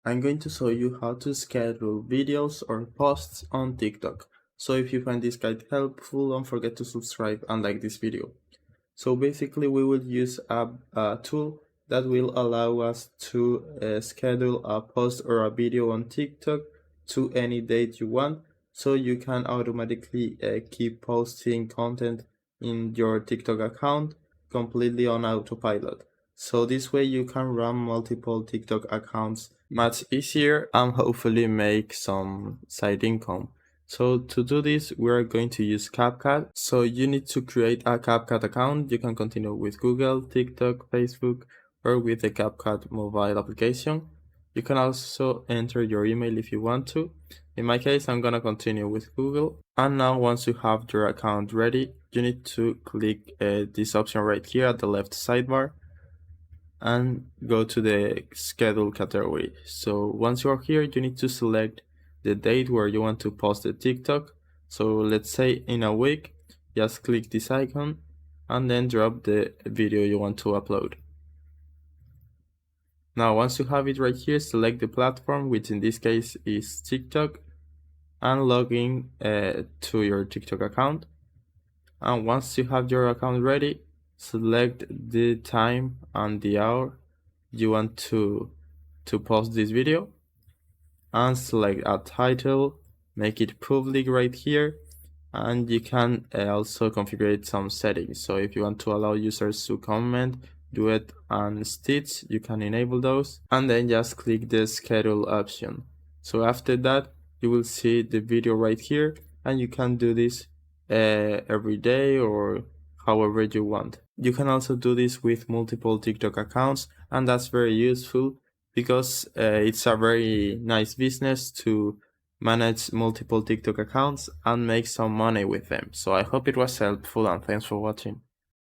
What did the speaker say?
I'm going to show you how to schedule videos or posts on TikTok. So if you find this guide helpful, don't forget to subscribe and like this video. So basically we will use a tool that will allow us to schedule a post or a video on TikTok to any date you want. So you can automatically keep posting content in your TikTok account completely on autopilot. So this way you can run multiple TikTok accounts much easier and hopefully make some side income. So to do this, we're going to use CapCut. So you need to create a CapCut account. You can continue with Google, TikTok, Facebook, or with the CapCut mobile application. You can also enter your email if you want to. In my case, I'm gonna continue with Google. And now once you have your account ready, you need to click this option right here at the left sidebar and go to the schedule category. So once you are here, you need to select the date where you want to post the TikTok. So let's say in a week, just click this icon and then drop the video you want to upload. Now once you have it right here, select the platform, which in this case is TikTok, and log in to your TikTok account. And once you have your account ready, select the time and the hour you want to post this video and select a title, make it public right here, and you can also configure some settings. So if you want to allow users to comment, duet and stitch, you can enable those, and then just click the schedule option. So after that, you will see the video right here, and you can do this every day or however you want. You can also do this with multiple TikTok accounts, and that's very useful because it's a very nice business to manage multiple TikTok accounts and make some money with them. So I hope it was helpful and thanks for watching.